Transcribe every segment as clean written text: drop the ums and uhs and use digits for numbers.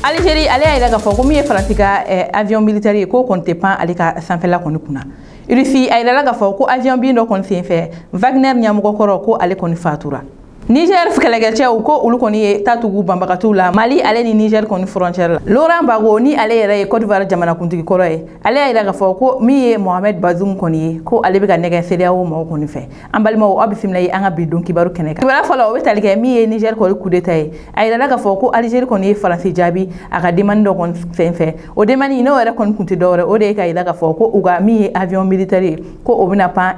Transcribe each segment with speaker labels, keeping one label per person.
Speaker 1: Algérie ale y'a ka fɔ ko min ye Faransi ka avion militaire ko kɔni tɛ pan ale ka sanfɛla kɔni kunna. Russie a yirala ka fɔ ko avion bin dɔ kɔni senfɛ Wagner ɲɛmɔgɔ kɔrɔ ko ale kɔni fatura. Niger kɛlɛkɛcɛw ko olu kɔni ye tatugu banbagatu la Mali ale ni Niger kɔni frontière la. Laurent Gbagbo ni ale yɛrɛ ye Côte d'Ivoire jamanakuntigi kɔrɔ ye. Ale y'a yira ka fɔ ko min ye Mohamed Bazoum kɔni ye ko ale bɛ ka nɛgɛ CEDEAO mɔgɔw kɔni fɛ. An balimaw aw bisimila ye an ka bi don kibaru kɛnɛ kan. Kibaru fɔlɔ o bɛ tali kɛ min ye Niger kɔni coup d'état ye. A yirala ka fɔ ko Algérie kɔni ye Faransi jaabi a ka demande dɔ kɔni fɛnfɛ. O demande n'o yɛrɛ kɔni kun tɛ dɔwɛrɛ o de ye ka yira ka fɔ ko u ka min ye avion militaire ye ko o bɛna pan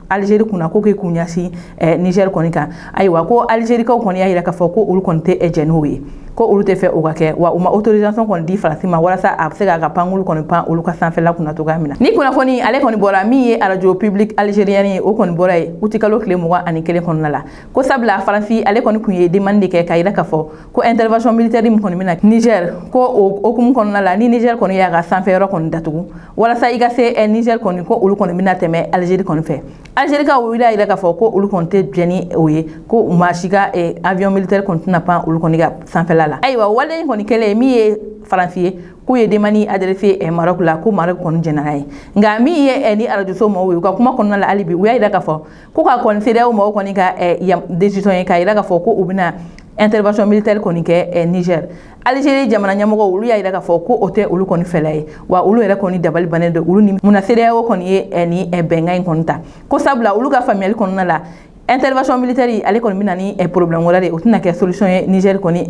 Speaker 1: Algérie kunna ko k'u ɲɛsin Niger kɔni kan. Ayiwa ko Algérie kaw kɔni y'a yira k'a fɔ ko olu kɔni tɛ jɛn ye ko olu tɛ fɛ o ka kɛ wa u ma autorisation kɔni di Faransi ma walasa a bɛ se k'a ka pankulu kɔni pan olu ka sanfɛla kunna cogoya min na. Ni kunnafoni ale kɔni bɔra min ye radio public algérienne ye o kɔni bɔra ye uti kalo tile 21 kɔnɔna la ko sabula Faransi ale kɔni kun ye demande de kɛ k'a yira k'a fɔ ko intervention militaire min kɔni bɛna Niger ko o hukumu kɔnɔna la ni Niger kɔni y'a ka sanfɛyɔrɔ kɔni datugu walasa i ka se Niger kɔni ko olu kɔni bɛna tɛmɛ Algérie kɔni fɛ. Algérie ka o yira k'a fɔ ko olu kɔni tɛ jɛn ni o ye ko maa si ka avion militaire kɔni tɛna pan olu kɔni ka sanfɛla la. Ayiwa wale kɔni kɛlɛ min ye Faransi ye k'u ye demande adressé Maroc la ko Maroc kɔni jɛnna n'a ye nka min ye ni arajoso mɔgɔw ye u ka kuma kɔnɔna la hali bi u y'a yira k'a fɔ ko ka kɔni CEDEAO mɔgɔw kɔni ka décision ye k'a yira k'a fɔ ko u bɛna intervention militaire kɔni kɛ Niger. Algérie jamana ɲɛmɔgɔw olu y'a yira k'a fɔ ko o tɛ olu kɔni fɛla ye wa olu yɛrɛ kɔni dabali bannen don olu ni munna CEDEAO kɔni ye ni bɛnkan in kɔni ta ko sabula olu ka faamuyali kɔnɔna la intervention militaire ale kɔni bɛna ni problème wɛrɛ de o tɛna kɛ solution ye Niger kɔni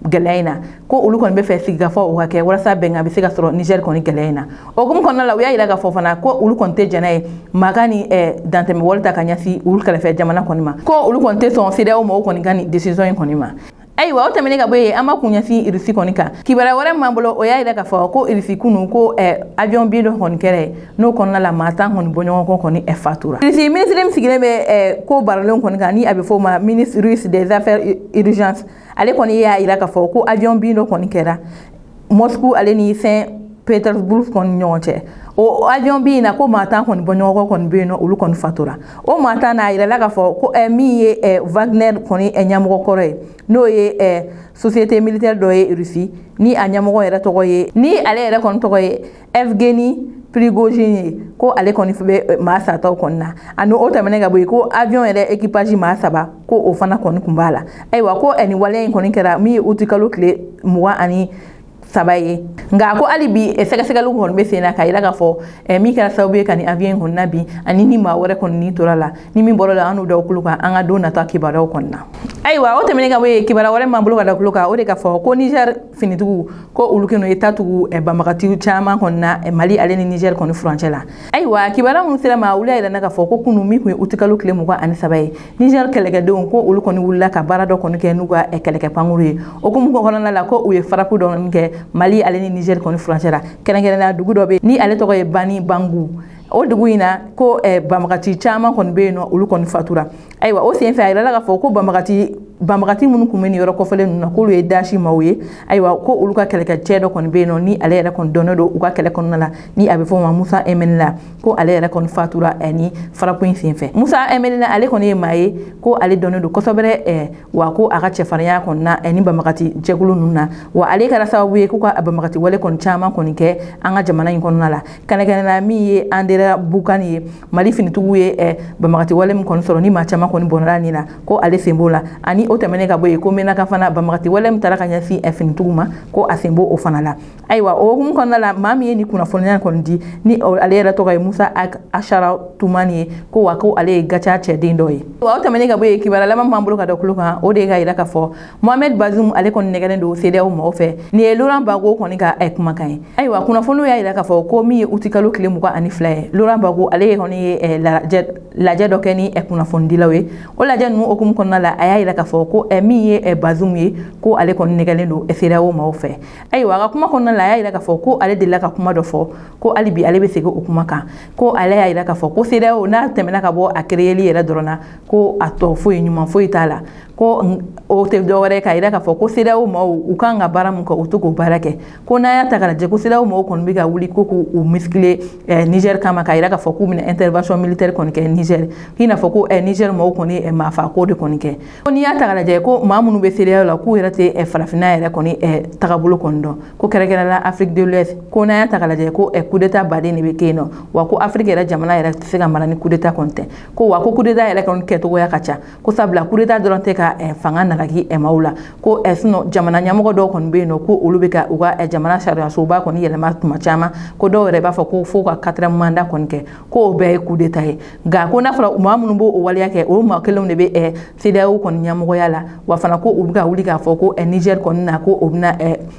Speaker 1: gɛlɛya in na ko olu kɔni bɛ fɛ sigikafɔ o ka kɛ walasa bɛnkan bɛ se ka sɔrɔ Niger kɔni gɛlɛya in na o hukumu kɔnɔna la u y'a yira k'a fɔ fana ko olu kɔni tɛ jɛn n'a ye Makan ni dantɛmɛwale ta ka ɲɛsin olu kɛrɛfɛ jamana kɔni ma ko olu kɔni tɛ sɔn CEDEAO mɔgɔw kɔni ka nin décision in kɔni ma. Ayiwa o tɛmɛnen ka bɔ yen an ma kun ɲɛsin Russie kɔni kan kibaruya wɛrɛ m'an bolo o y'a yira k'a fɔ ko Russie kunu ko avion bin dɔ kɔni kɛra n'o kɔnɔna la maa tan kɔni bɔɲɔgɔn kɔni fatura. Russie ministre min sigilen bɛ ko barolen kɔni kan ni a bɛ fɔ o ma ministre russe des affaires urgence ale kɔni y'a yira k'a fɔ ko avion bin dɔ kɔni kɛra Moscou ale ni Saint Petersburg kɔni ɲɔgɔn cɛ o avion bin na ko maa tan kɔni bɔɲɔgɔn kɔni bɛ yen nɔ olu kɔni fatura o maa tan n'a yirala k'a fɔ ko min ye Wagner kɔni ɲɛmɔgɔ kɔrɔ ye n'o ye société militaire dɔ ye Russie ni a ɲɛmɔgɔ yɛrɛ tɔgɔ ye ni ale yɛrɛ kɔni tɔgɔ ye Evgeny Prigozhin ye ko ale kɔni bɛ maa sataw kɔni na ani o tɛmɛnen ka bɔ yen ko avion yɛrɛ équipage maa 3 ko o fana kɔni kun b'a la ayiwa ko nin waleya in kɔni kɛra min ye uti kalo tile 23 ye nka ko hali bi sɛgɛsɛgɛliw kɔni bɛ sen na k'a yira k'a fɔ min kɛra sababu ye ka nin avion kɔni na bi ani ni maa wɛrɛ kɔni ni tora la ni min bɔra la an n'u da kulo kan an ka don nata kibaruyaw kɔni na. Ayiwa o tɛmɛnen ka bɔ yen kibaruya wɛrɛ m'an bolo ka da kulo kan o de ka fɔ ko Niger finitigiw ko olu kɛnɛ ye tatugu banbagatiw caman kɔni na Mali ale ni Niger kɔni furancɛ la. Ayiwa kibaruya minnu sera ma olu y'a yira k'a fɔ ko kunu min kun ye uti kalo tile 23 ye Niger kɛlɛkɛdenw ko olu kɔni wulila ka baara dɔ kɔni kɛ n'u ka kɛlɛkɛ pankuru ye o hukumu kɔnɔna la ko u ye farapu dɔ kɛ Mali ale ni Niger kɔni furancɛ la kɛrɛnkɛrɛnnenya dugu dɔ bɛ ni ale tɔgɔ ye Bani Bangu o dugu in na ko banbagati caman kɔni bɛ yen nɔ olu kɔni fatura. Ayiwa o senfɛ a yirala k'a fɔ ko banbagati minnu kun bɛ nin yɔrɔ kɔfɛlen ninnu na k'olu ye Dashi maaw ye ayiwa ko olu ka kɛlɛkɛcɛ dɔ kɔni bɛ yen nɔ ni ale yɛrɛ kɔni dɔnnen don u ka kɛlɛ kɔnɔna la ni a bɛ fɔ o ma Musa Emenila ko ale yɛrɛ kɔni fatura ni farapo in senfɛ. Musa Emenila ale kɔni ye maa ye ko ale dɔnnen don kosɛbɛ wa ko a ka cɛfarinya kɔni na ni banbagati jɛkulu ninnu na wa ale kɛra sababu ye k'u ka banbagati wale kɔni caman kɔni kɛ an ka jamana in kɔnɔna la kɛrɛnkɛrɛnnenya min ye Andera Bukani ye Mali finitigiw ye banbagati wale min kɔni sɔrɔ ni maa caman kɔni bɔnna nin na ko ale sen b'o la ani o tɛmɛnen ka bɔ yen ko Menaka fana banbagati wale min taara ka ɲɛsin finitigiw ma ko a sen b'o o fana la. Ayiwa o hukumu kɔnɔna la maa min ye nin kunnafoniya kɔni di ni ale yɛrɛ tɔgɔ ye Musa Ashara Tumani ye ko wa ko ale ye gaca cɛden dɔ ye. Wa o tɛmɛnen ka bɔ yen kibaruya laban m'an bolo ka da kulo kan o de ye ka yira k'a fɔ Mohamed Bazoum ale kɔni nɛgɛlen don CEDEAO mɔgɔw fɛ nin ye Laurent Gbagbo kɔni ka kumakan ye. Ayiwa kunnafoniw y'a yira k'a fɔ ko min ye uti kalo tile 22 ye Laurent Gbagbo ale kɔni ye lajɛ dɔ kɛ ni kunnafonidilaw ye o lajɛ ninnu hukumu kɔnɔna la a y'a yira k'a fɔ ko min ye Bazoum ye ko ale kɔni nɛgɛlen don CEDEAO mɔgɔw fɛ. Ayiwa a ka kuma kɔnɔna la a y'a yira k'a fɔ ko ale delila ka kuma dɔ fɔ ko hali bi ale bɛ segin o kuma kan ko ale y'a yira k'a fɔ ko CEDEAO n'a tɛmɛna ka bɔ a créeli yɛrɛ dɔrɔn na ko a tɔ foyi ɲuman foyi t'a la ko o te do wɛrɛ ka yira ka fɔ ko CEDEAO maaw u kan ka baara min kɛ u to k'o baara kɛ ko n'a y'a ta k'a lajɛ ko CEDEAO maaw kɔni bɛ ka wuli ko k'u muscler Niger kama ka yira ka fɔ k'u bɛna intervention militaire kɔni kɛ Niger i n'a fɔ ko Niger maaw kɔni maafa ko de kɔni kɛ ko n'i y'a ta k'a lajɛ ko maa minnu bɛ CEDEAO la k'u yɛrɛ tɛ farafinna yɛrɛ kɔni tagabolo kɔni dɔn ko kɛrɛnkɛrɛnnenya Afrique de l'Ouest ko n'a y'a ta k'a lajɛ ko coup d'état baden de bɛ kɛ yen nɔ wa ko Afrique yɛrɛ jamana yɛrɛ tɛ se ka mara ni coup d'état kɔni tɛ ko wa ko coup d'état yɛrɛ kɔni kɛcogoya ka ca ko sabula coup d'état dɔrɔn tɛ ka fanga nagaki maaw la ko sinon jamana ɲɛmɔgɔ dɔw kɔni bɛ yen nɔ ko olu bɛ ka u ka jamana sariyasoba kɔni yɛlɛma tuma caman ko dɔw yɛrɛ b'a fɔ ko fo ka 4 mandat kɔni kɛ ko o bɛɛ ye coup d'état ye nka ko n'a fɔra maa minnu b'o waleya kɛ olu maa kelenw de bɛ CEDEAO kɔni ɲɛmɔgɔya la wa fana ko u bɛ ka wuli k'a fɔ ko Niger kɔni na ko o bɛna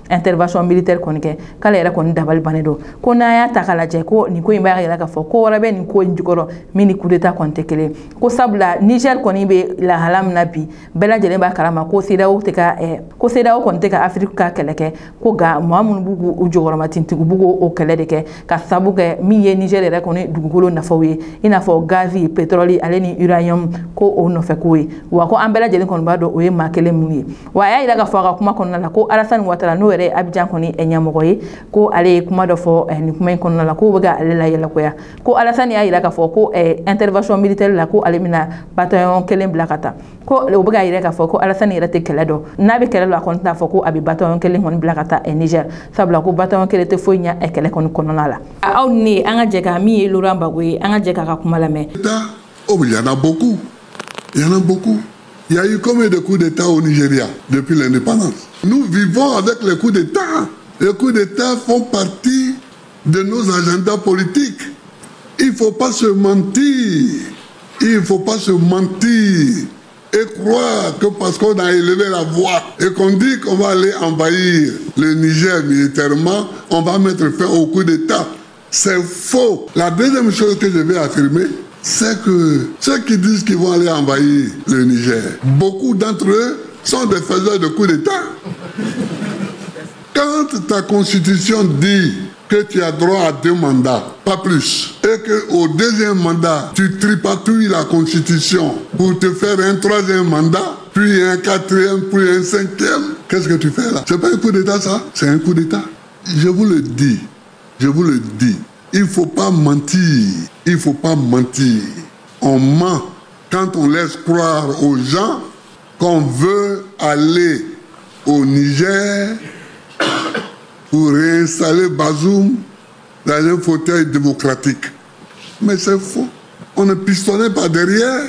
Speaker 1: intervention militaire kɔni kɛ k'ale yɛrɛ kɔni dabali bannen don ko n'a y'a ta k'a lajɛ ko nin ko in b'a yira k'a fɔ ko wɛrɛ bɛ nin ko in jukɔrɔ min ni coup d'état kɔni tɛ kelen ko sabula Niger kɔni bɛ lahala min na bi bɛɛ lajɛlen b'a kalama ko CEDEAO kɔni tɛ ka Afrique ka kɛlɛ kɛ ko nka maa minnu b'u u jɔyɔrɔma tintin u b'u o kɛlɛ de kɛ ka sabu kɛ min ye Niger yɛrɛ kɔni dugukolo nafaw ye i n'a fɔ gazi pétrole ale ni uranium ko o nɔfɛ ko ye wa ko an bɛɛ lajɛlen kɔni b'a dɔn o ye maa kelen mun ye wa a y'a yira k'a fɔ a ka kuma kɔnɔna la ko Alassane Ouattara n'o yɛrɛ ye Abidjan kɔni ɲɛmɔgɔ ye ko ale ye kuma dɔ fɔ nin kuma in kɔnɔna la ko bɛ ka ale la yɛlɛkoya ko Alassane y'a yira k'a fɔ ko intervention militaire la ko ale bɛna bataillon kelen bila ka taa ko o bɛ ka yira k'a fɔ ko Alassane yɛrɛ tɛ kɛlɛ dɔn n'a bɛ kɛlɛ la a kɔni t'a fɔ ko a bɛ bataillon kelen kɔni bila ka taa Niger sabula ko bataillon kelen tɛ foyi ɲɛ kɛlɛ kɔni kɔnɔna la aw ni an ka jɛ ka min ye Laurent Gbagbo ye an ka jɛ k'a ka kuma lamɛn.
Speaker 2: Il y en a beaucoup. Il y en a beaucoup. Il y a eu combien de coups d'État au Nigeria depuis l'indépendance? Nous vivons avec les coups d'État. Les coups d'État font partie de nos agendas politiques. Il ne faut pas se mentir. Il ne faut pas se mentir et croire que parce qu'on a élevé la voix et qu'on dit qu'on va aller envahir le Niger militairement, on va mettre fin au coup d'État. C'est faux. La deuxième chose que je vais affirmer, c'est que ceux qui disent qu'ils vont aller envahir le Niger, beaucoup d'entre eux sont des faiseurs de coups d'État. Quand ta constitution dit que tu as droit à 2 mandats, pas plus, et qu'au 2e mandat, tu tripatouilles la constitution pour te faire un 3e mandat, puis un 4e, puis un 5e, qu'est-ce que tu fais là? C'est pas un coup d'État ça? C'est un coup d'État. Je vous le dis. Je vous le dis, il ne faut pas mentir, il ne faut pas mentir. On ment quand on laisse croire aux gens qu'on veut aller au Niger pour réinstaller Bazoum dans un fauteuil démocratique. Mais c'est faux. On est pistonné par derrière.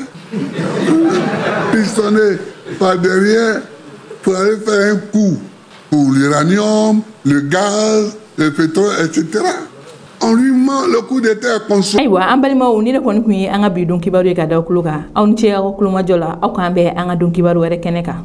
Speaker 2: Pistonné par derrière pour aller faire un coup pour l'uranium, le gaz, le pétrole, etc. On lui ment le coup d'État conçu.
Speaker 1: Aywa an balimaw ni de kɔni kun ye an ka bi don kibaru ye ka da kulo kan aw ni ce aw ka kulomajɔ la aw k'an bɛn an ka don kibaru wɛrɛ kɛnɛ kan.